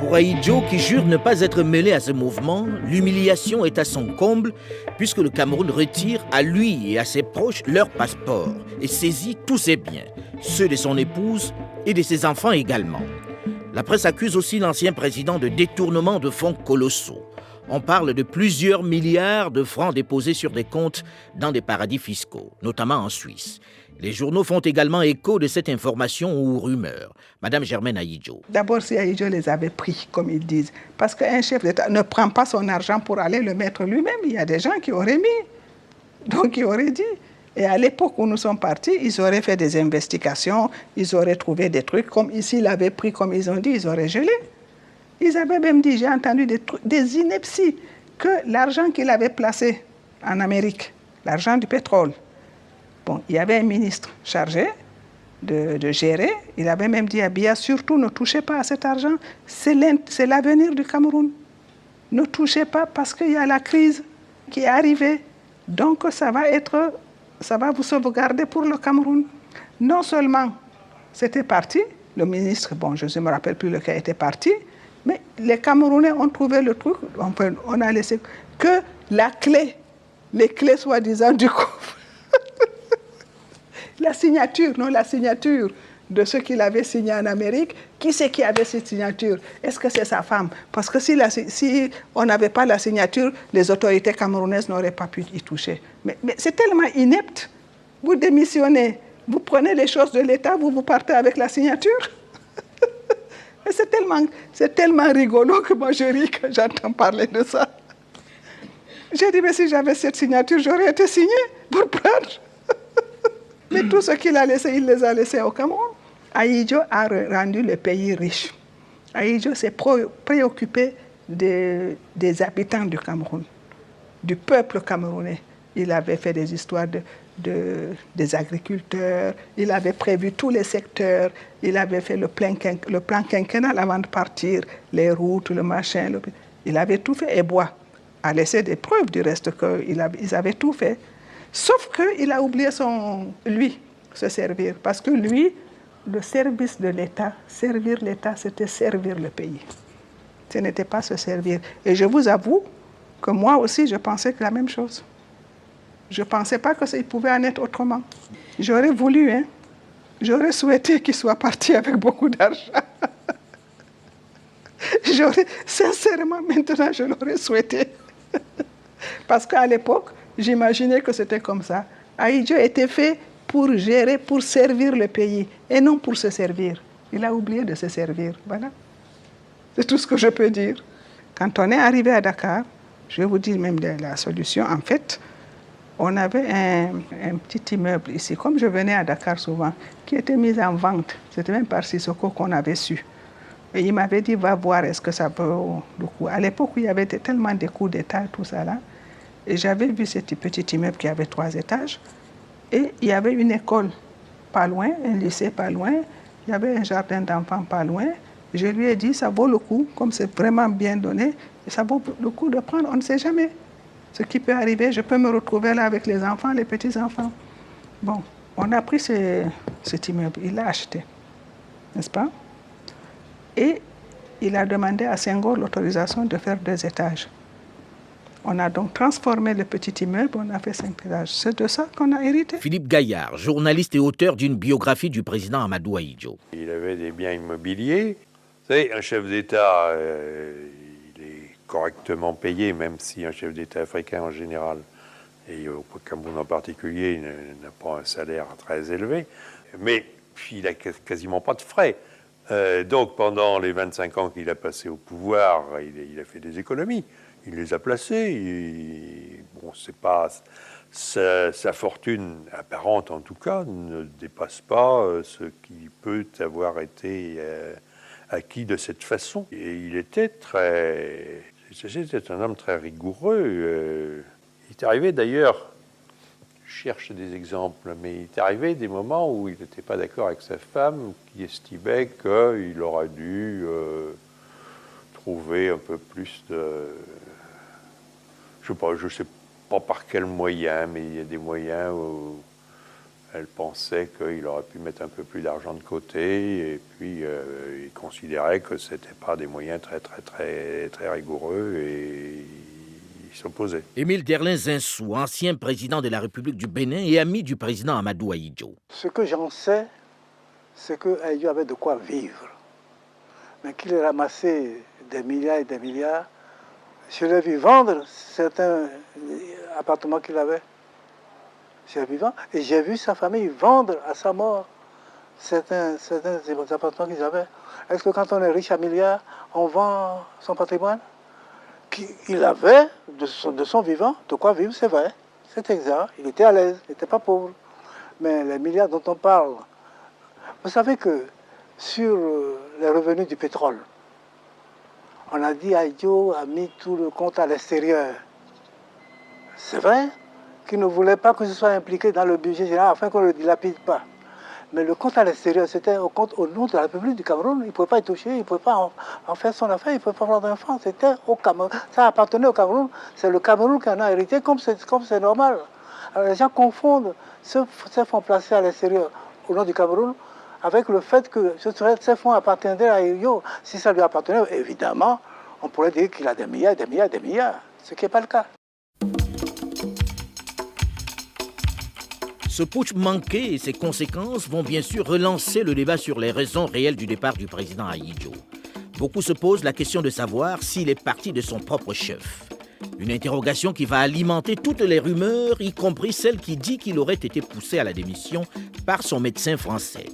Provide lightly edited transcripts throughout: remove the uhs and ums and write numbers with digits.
Pour Ahidjo, qui jure ne pas être mêlé à ce mouvement, l'humiliation est à son comble puisque le Cameroun retire à lui et à ses proches leur passeport et saisit tous ses biens, ceux de son épouse et de ses enfants également. La presse accuse aussi l'ancien président de détournement de fonds colossaux. On parle de plusieurs milliards de francs déposés sur des comptes dans des paradis fiscaux, notamment en Suisse. Les journaux font également écho de cette information ou rumeur. Madame Germaine Ahidjo. D'abord, si Ahidjo les avait pris, comme ils disent, parce qu'un chef d'État ne prend pas son argent pour aller le mettre lui-même. Il y a des gens qui auraient mis, donc ils auraient dit. Et à l'époque où nous sommes partis, ils auraient fait des investigations, ils auraient trouvé des trucs, comme ici, ils l'avaient pris, comme ils ont dit, ils auraient gelé. Ils avaient même dit, j'ai entendu des inepties, que l'argent qu'il avait placé en Amérique, l'argent du pétrole, bon, il y avait un ministre chargé de gérer. Il avait même dit à Biya, surtout ne touchez pas à cet argent, c'est l'avenir du Cameroun. Ne touchez pas parce qu'il y a la crise qui est arrivée. Donc ça va vous sauvegarder pour le Cameroun. Non seulement c'était parti, le ministre, bon, je ne me rappelle plus lequel était parti, mais les Camerounais ont trouvé le truc, on a laissé que la clé, les clés soi-disant du coffre. La signature de ce qu'il avait signé en Amérique, qui c'est qui avait cette signature? Est-ce que c'est sa femme? Parce que si on n'avait pas la signature, les autorités camerounaises n'auraient pas pu y toucher. Mais c'est tellement inepte. Vous démissionnez, vous prenez les choses de l'État, vous partez avec la signature. C'est tellement rigolo que moi je ris quand j'entends parler de ça. J'ai dit, mais si j'avais cette signature, j'aurais été signé pour prendre. Mais tout ce qu'il a laissé, il les a laissés au Cameroun. Ahidjo a rendu le pays riche. Ahidjo s'est préoccupé des habitants du Cameroun, du peuple camerounais. Il avait fait des histoires des agriculteurs, il avait prévu tous les secteurs, il avait fait le plan quinquennal avant de partir, les routes, le machin, il avait tout fait. Et Bois a laissé des preuves du reste qu'ils avaient tout fait. Sauf qu'il a oublié se servir. Parce que lui, le service de l'État, servir l'État, c'était servir le pays. Ce n'était pas se servir. Et je vous avoue que moi aussi, je pensais que la même chose. Je ne pensais pas qu'il pouvait en être autrement. J'aurais voulu, j'aurais souhaité qu'il soit parti avec beaucoup d'argent. Sincèrement, maintenant, je l'aurais souhaité. Parce qu'à l'époque, j'imaginais que c'était comme ça. Ahidjo était fait pour gérer, pour servir le pays, et non pour se servir. Il a oublié de se servir. Voilà. C'est tout ce que je peux dire. Quand on est arrivé à Dakar, je vais vous dire même la solution. En fait, on avait un petit immeuble ici, comme je venais à Dakar souvent, qui était mis en vente. C'était même par Sissoko qu'on avait su. Et il m'avait dit, va voir, est-ce que ça peut le coup. À l'époque où il y avait tellement de coups d'État, tout ça là, et j'avais vu ce petit immeuble qui avait 3 étages, et il y avait une école pas loin, un lycée pas loin, il y avait un jardin d'enfants pas loin. Je lui ai dit, ça vaut le coup, comme c'est vraiment bien donné, et ça vaut le coup de prendre, on ne sait jamais. Ce qui peut arriver, je peux me retrouver là avec les enfants, les petits-enfants. Bon, on a pris cet immeuble, il l'a acheté, n'est-ce pas? Et il a demandé à Senghor l'autorisation de faire 2 étages. On a donc transformé le petit immeuble, on a fait 5 étages. C'est de ça qu'on a hérité. Philippe Gaillard, journaliste et auteur d'une biographie du président Amadou Ahidjo. Il avait des biens immobiliers. Vous savez, un chef d'État, il est correctement payé, même si un chef d'État africain en général, et au Cameroun en particulier, n'a pas un salaire très élevé. Mais il n'a quasiment pas de frais. Donc pendant les 25 ans qu'il a passé au pouvoir, il a fait des économies. Il les a placés. Bon, c'est pas sa fortune apparente en tout cas ne dépasse pas ce qui peut avoir été acquis de cette façon. Et il était c'était un homme très rigoureux. Il est arrivé d'ailleurs, je cherche des exemples, mais il est arrivé des moments où il n'était pas d'accord avec sa femme, qui estimait qu'il aurait dû trouver un peu plus de... Je ne sais pas par quel moyen, mais il y a des moyens où elle pensait qu'il aurait pu mettre un peu plus d'argent de côté et puis il considérait que ce n'était pas des moyens très rigoureux et il s'opposait. Émile Derlin Zinsou, ancien président de la République du Bénin et ami du président Amadou Ahidjo. Ce que j'en sais, c'est que Ahidjo avait de quoi vivre. Mais qu'il ait ramassé des milliards et des milliards, je l'ai vu vendre certains appartements qu'il avait. J'ai vu vendre, et j'ai vu sa famille vendre à sa mort certains appartements qu'ils avaient. Est-ce que quand on est riche à milliards, on vend son patrimoine? Il avait, de son vivant, de quoi vivre, c'est vrai. C'est exact. Il était à l'aise, il n'était pas pauvre. Mais les milliards dont on parle, vous savez que sur les revenus du pétrole, on a dit Ahidjo a mis tout le compte à l'extérieur. C'est vrai qu'il ne voulait pas que ce soit impliqué dans le budget général afin qu'on ne le dilapide pas. Mais le compte à l'extérieur, c'était au compte au nom de la République du Cameroun. Il ne pouvait pas y toucher, il ne pouvait pas en faire son affaire, il ne pouvait pas prendre d'enfants. C'était au Cameroun. Ça appartenait au Cameroun. C'est le Cameroun qui en a hérité, comme c'est normal. Alors les gens confondent ces fonds placés à l'extérieur au nom du Cameroun avec le fait que ces fonds appartiendraient à Ahidjo. Si ça lui appartenait, évidemment, on pourrait dire qu'il a des milliards, des milliards, des milliards, ce qui n'est pas le cas. Ce putsch manqué et ses conséquences vont bien sûr relancer le débat sur les raisons réelles du départ du président Ahidjo. Beaucoup se posent la question de savoir s'il est parti de son propre chef. Une interrogation qui va alimenter toutes les rumeurs, y compris celle qui dit qu'il aurait été poussé à la démission par son médecin français.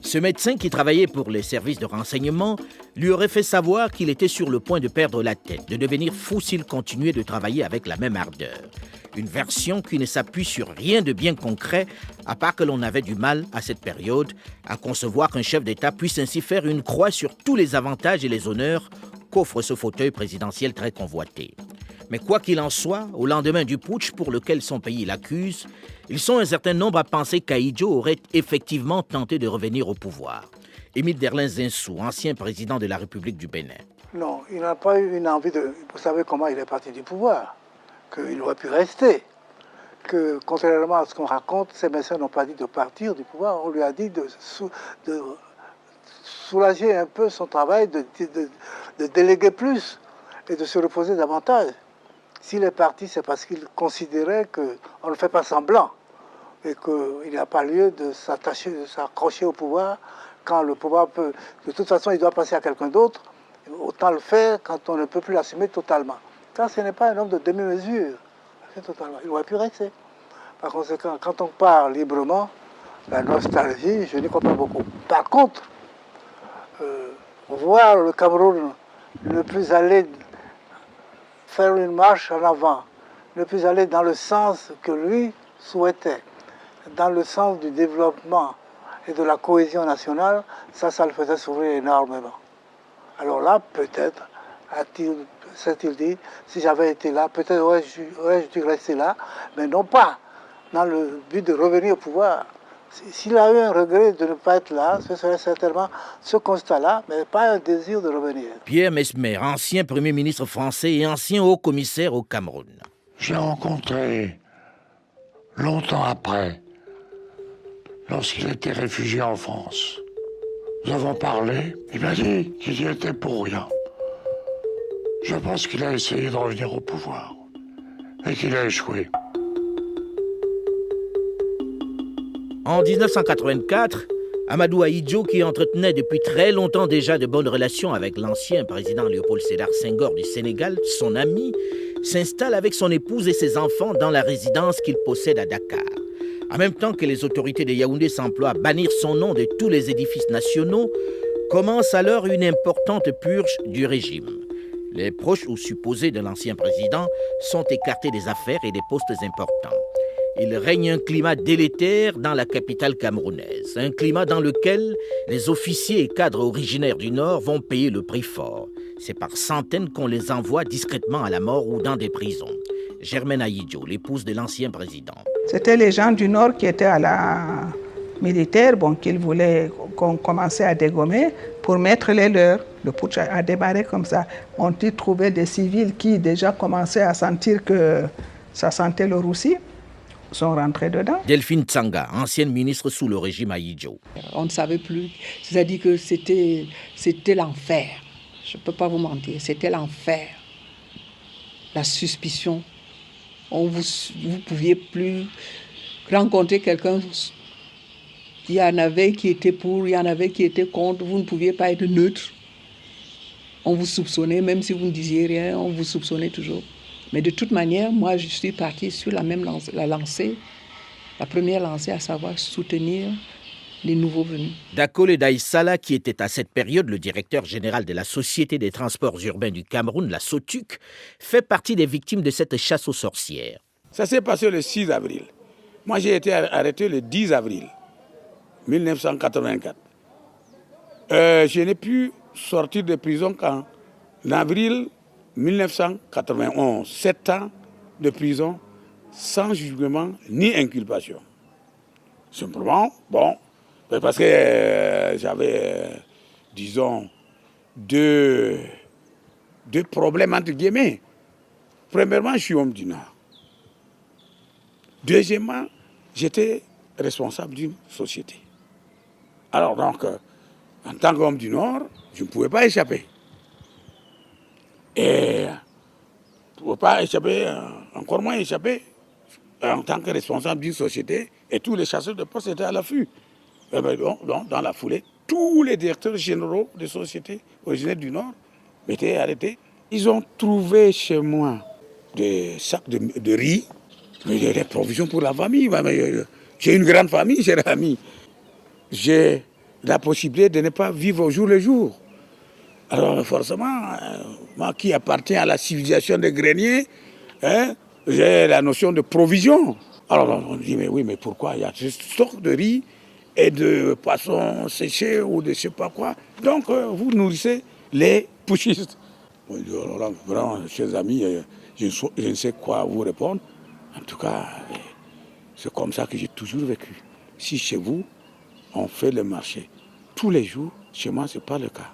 Ce médecin qui travaillait pour les services de renseignement lui aurait fait savoir qu'il était sur le point de perdre la tête, de devenir fou s'il continuait de travailler avec la même ardeur. Une version qui ne s'appuie sur rien de bien concret, à part que l'on avait du mal, à cette période, à concevoir qu'un chef d'État puisse ainsi faire une croix sur tous les avantages et les honneurs qu'offre ce fauteuil présidentiel très convoité. Mais quoi qu'il en soit, au lendemain du putsch pour lequel son pays l'accuse, ils sont un certain nombre à penser qu'Ahidjo aurait effectivement tenté de revenir au pouvoir. Émile Derlin Zinsou, ancien président de la République du Bénin. Non, il n'a pas eu une envie de... Vous savez comment il est parti du pouvoir, qu'il aurait pu rester, que contrairement à ce qu'on raconte, ces médecins n'ont pas dit de partir du pouvoir, on lui a dit de soulager un peu son travail, de déléguer plus et de se reposer davantage. S'il est parti, c'est parce qu'il considérait qu'on ne fait pas semblant et qu'il n'y a pas lieu de s'accrocher au pouvoir quand le pouvoir peut... De toute façon, il doit passer à quelqu'un d'autre. Autant le faire quand on ne peut plus l'assumer totalement. Car ce n'est pas un homme de demi-mesure. Totalement. Il aurait pu rester. Par conséquent, quand on parle librement, la nostalgie, je n'y crois pas beaucoup. Par contre, voir le Cameroun ne plus aller faire une marche en avant, ne plus aller dans le sens que lui souhaitait, dans le sens du développement et de la cohésion nationale, ça le faisait sourire énormément. Alors là, peut-être, s'est-il dit, si j'avais été là, peut-être aurais-je dû rester là, mais non pas dans le but de revenir au pouvoir. S'il a eu un regret de ne pas être là, ce serait certainement ce constat-là, mais pas un désir de revenir. Pierre Mesmer, ancien Premier ministre français et ancien haut-commissaire au Cameroun. Je l'ai rencontré longtemps après, lorsqu'il était réfugié en France. Nous avons parlé, il m'a dit qu'il y était pour rien. Je pense qu'il a essayé de revenir au pouvoir et qu'il a échoué. En 1984, Amadou Ahidjo, qui entretenait depuis très longtemps déjà de bonnes relations avec l'ancien président Léopold Sédar Senghor du Sénégal, son ami, s'installe avec son épouse et ses enfants dans la résidence qu'il possède à Dakar. En même temps que les autorités de Yaoundé s'emploient à bannir son nom de tous les édifices nationaux, commence alors une importante purge du régime. Les proches ou supposés de l'ancien président sont écartés des affaires et des postes importants. Il règne un climat délétère dans la capitale camerounaise, un climat dans lequel les officiers et cadres originaires du Nord vont payer le prix fort. C'est par centaines qu'on les envoie discrètement à la mort ou dans des prisons. Germaine Ahidjo, l'épouse de l'ancien président. C'était les gens du Nord qui étaient à la militaire, qu'ils voulaient qu'on commençait à dégommer pour mettre les leurs. Le putsch a démarré comme ça. On-t-il trouvé des civils qui déjà commençaient à sentir que ça sentait le roussi? sont rentrés dedans. Delphine Tsanga, ancienne ministre sous le régime Ahidjo. On ne savait plus. C'est-à-dire que c'était l'enfer. Je ne peux pas vous mentir, c'était l'enfer. La suspicion. Vous ne pouviez plus rencontrer quelqu'un. Il y en avait qui étaient pour, il y en avait qui étaient contre. Vous ne pouviez pas être neutre. On vous soupçonnait, même si vous ne disiez rien, on vous soupçonnait toujours. Mais de toute manière, moi, je suis partie sur la première lancée, à savoir soutenir les nouveaux venus. Dakole Daïsala, qui était à cette période le directeur général de la Société des transports urbains du Cameroun, la SOTUC, fait partie des victimes de cette chasse aux sorcières. Ça s'est passé le 6 avril. Moi, j'ai été arrêté le 10 avril 1984. Je n'ai pu sortir de prison qu'en avril 1991. 7 ans de prison sans jugement ni inculpation. Simplement, parce que j'avais, disons, deux problèmes entre guillemets. Premièrement, je suis homme du Nord. Deuxièmement, j'étais responsable d'une société. Alors donc, en tant qu'homme du Nord, je ne pouvais pas échapper. Et je ne pouvais pas échapper, encore moins échapper, en tant que responsable d'une société, et tous les chasseurs de poste étaient à l'affût. Donc, dans la foulée, tous les directeurs généraux de sociétés originaires du Nord m'étaient arrêtés. Ils ont trouvé chez moi des sacs de riz, des provisions pour la famille. J'ai une grande famille, chers amis. J'ai la possibilité de ne pas vivre au jour le jour. Alors forcément, moi qui appartiens à la civilisation des greniers, j'ai la notion de provision. Alors on dit, mais oui, mais pourquoi il y a ce stock de riz et de poissons séchés ou de je ne sais pas quoi. Donc vous nourrissez les putschistes. Alors, vraiment, chers amis, je ne sais quoi vous répondre. En tout cas, c'est comme ça que j'ai toujours vécu. Si chez vous, on fait le marché tous les jours, chez moi, ce n'est pas le cas.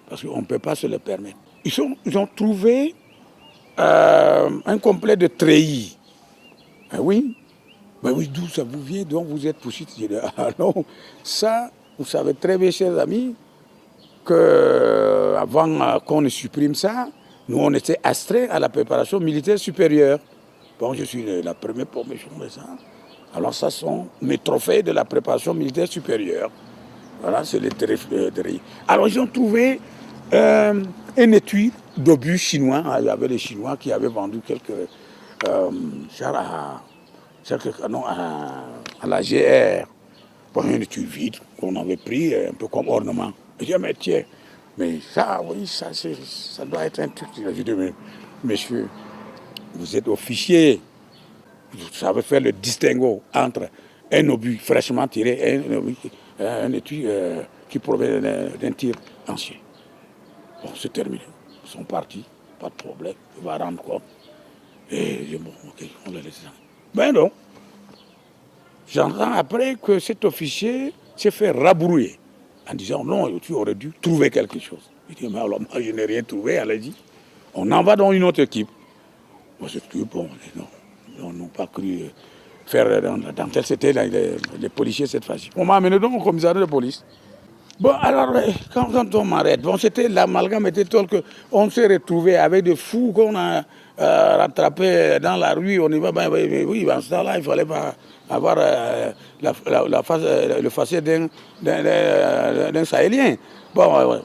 Parce qu'on ne peut pas se le permettre. Ils ont trouvé un complet de treillis. Oui, d'où ça vous vient, donc vous êtes poussiste. Je dis, ah non, ça, vous savez très bien, chers amis, qu'avant qu'on ne supprime ça, nous, on était astreints à la préparation militaire supérieure. Bon, je suis la première promotion de ça. Alors, ça sont mes trophées de la préparation militaire supérieure. Voilà, c'est les treillis. Alors, ils ont trouvé un étui d'obus chinois. Il y avait les Chinois qui avaient vendu quelques canons à la GR. Bon, un étui vide qu'on avait pris un peu comme ornement. Je dis, mais tiens, mais ça, oui, ça doit être un truc. Je dis, mais monsieur, vous êtes officier. Vous savez faire le distinguo entre un obus fraîchement tiré et un étui qui provient d'un tir ancien. Bon, c'est terminé. Ils sont partis, pas de problème. Il va rendre compte. Et je dis, bon, ok, on les laisse. Ben non. J'entends après que cet officier s'est fait rabrouiller en disant, non, tu aurais dû trouver quelque chose. Il dit, mais alors moi, je n'ai rien trouvé, allez-y. On en va dans une autre équipe. Moi, c'est que bon, non. On n'a pas cru faire dans tel, c'était les policiers cette fois-ci. On m'a amené donc au commissariat de police. Bon, alors, quand on m'arrête, c'était l'amalgame était tel qu'on s'est retrouvé avec des fous qu'on a rattrapés dans la rue. On y va, oui, dans ce temps-là, il ne fallait pas avoir le faciès d'un Sahélien. Bon,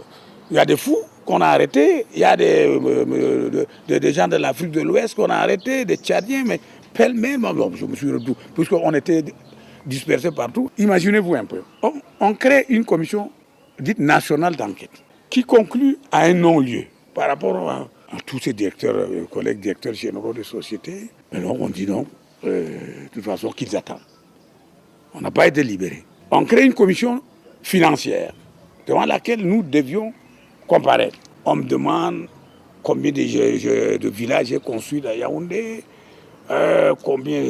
il y a des fous qu'on a arrêtés, il y a des gens de l'Afrique de l'Ouest qu'on a arrêtés, des Tchadiens, mais pêle-mêle, je me suis retrouvé, puisqu'on était dispersés partout. Imaginez-vous un peu, on crée une commission dite nationale d'enquête, qui conclut à un non-lieu par rapport à tous ces directeurs, collègues directeurs généraux de société. Alors on dit non, de toute façon qu'ils attendent. On n'a pas été libérés. On crée une commission financière devant laquelle nous devions comparaître. On me demande combien de villages j'ai construits à Yaoundé, combien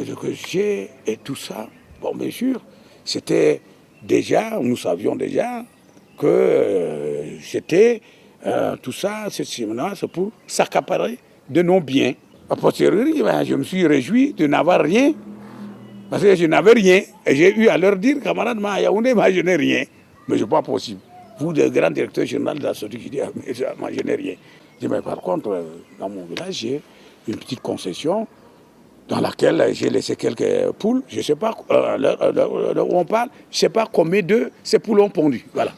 j'ai, et tout ça. Bon, bien sûr, c'était déjà, nous savions déjà que c'était tout ça, c'est pour s'accaparer de nos biens. A posteriori, je me suis réjoui de n'avoir rien Parce que je n'avais rien. Et j'ai eu à leur dire, camarade, à Yaoundé, moi je n'ai rien. Mais ce n'est pas possible. Vous, le grand directeur général de la société, qui dit, moi je n'ai rien. Je dis, mais par contre, dans mon village, j'ai une petite concession dans laquelle j'ai laissé quelques poules. Je ne sais pas, où on parle, je ne sais pas combien de ces poules ont pondu. Voilà.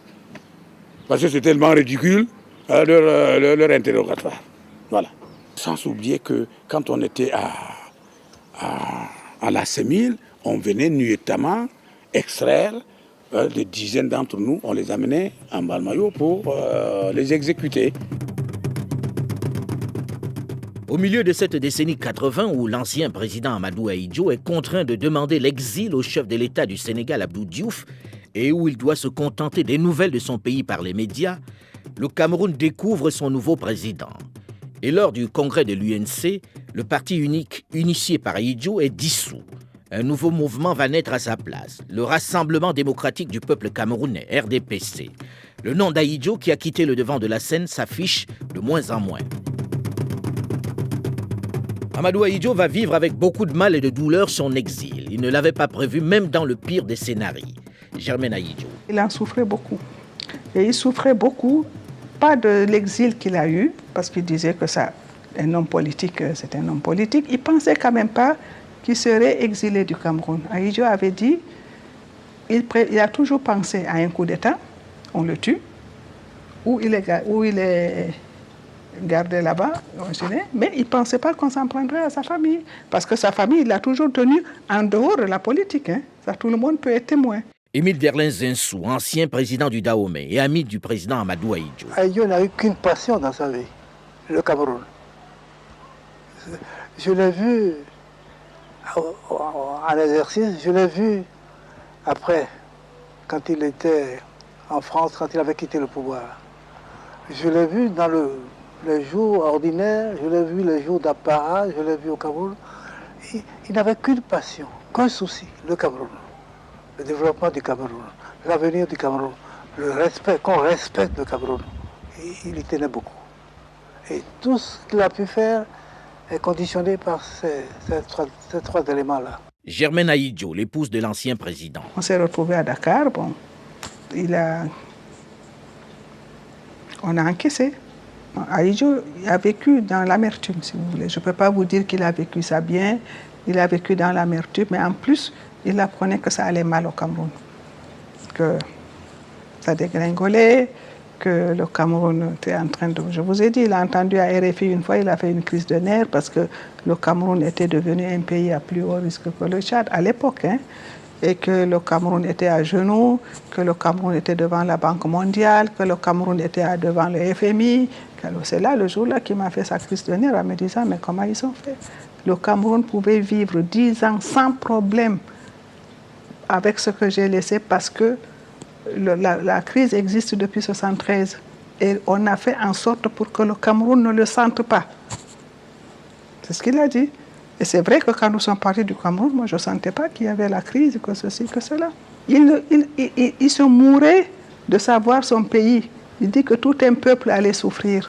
Parce que c'est tellement ridicule, leur interrogatoire. Voilà. Sans oublier que quand on était à la Sémile, on venait nuitamment extraire des dizaines d'entre nous, on les amenait en Balmayo pour les exécuter. Au milieu de cette décennie 80 où l'ancien président Amadou Ahidjo est contraint de demander l'exil au chef de l'État du Sénégal Abdou Diouf et où il doit se contenter des nouvelles de son pays par les médias, le Cameroun découvre son nouveau président. Et lors du congrès de l'UNC, le parti unique initié par Ahidjo est dissous. Un nouveau mouvement va naître à sa place, le Rassemblement démocratique du peuple camerounais, RDPC. Le nom d'Ahidjo, qui a quitté le devant de la scène, s'affiche de moins en moins. Amadou Ahidjo va vivre avec beaucoup de mal et de douleur son exil. Il ne l'avait pas prévu, même dans le pire des scénarios. Germaine Ahidjo. Il en souffrait beaucoup. Et il souffrait beaucoup, pas de l'exil qu'il a eu, parce qu'il disait que ça, un homme politique, c'est un homme politique. Il pensait quand même pas qu'il serait exilé du Cameroun. Ahidjo avait dit, il a toujours pensé à un coup d'État, on le tue, ou il est gardé là-bas, mais il ne pensait pas qu'on s'en prendrait à sa famille. Parce que sa famille, il l'a toujours tenu en dehors de la politique. Ça, tout le monde peut être témoin. Émile Derlin Zinsou, ancien président du Dahomey et ami du président Amadou Ahidjo. Ahidjo n'a eu qu'une passion dans sa vie, le Cameroun. Je l'ai vu en exercice, je l'ai vu après, quand il était en France, quand il avait quitté le pouvoir. Je l'ai vu dans les jours ordinaires, je l'ai vu les jours d'apparat, je l'ai vu au Cameroun. Il n'avait qu'une passion, qu'un souci, le Cameroun. Le développement du Cameroun, l'avenir du Cameroun, le respect, qu'on respecte le Cameroun. Il y tenait beaucoup. Et tout ce qu'il a pu faire est conditionné par ces trois éléments-là. Germaine Ahidjo, l'épouse de l'ancien président. On s'est retrouvés à Dakar, bon, on a encaissé. Ahidjo a vécu dans l'amertume, si vous voulez. Je ne peux pas vous dire qu'il a vécu ça bien, il a vécu dans l'amertume, mais en plus, il apprenait que ça allait mal au Cameroun, que ça dégringolait, que le Cameroun était en train de... Je vous ai dit, il a entendu à RFI une fois, il a fait une crise de nerfs parce que le Cameroun était devenu un pays à plus haut risque que le Tchad à l'époque, et que le Cameroun était à genoux, que le Cameroun était devant la Banque mondiale, que le Cameroun était devant le FMI. C'est là, le jour-là, qu'il m'a fait sa crise de nerfs en me disant, mais comment ils ont fait? Le Cameroun pouvait vivre 10 ans sans problème avec ce que j'ai laissé parce que la crise existe depuis 1973 et on a fait en sorte pour que le Cameroun ne le sente pas. C'est ce qu'il a dit. Et c'est vrai que quand nous sommes partis du Cameroun, moi je ne sentais pas qu'il y avait la crise, que ceci, que cela. Il se mourait de savoir son pays. Il dit que tout un peuple allait souffrir.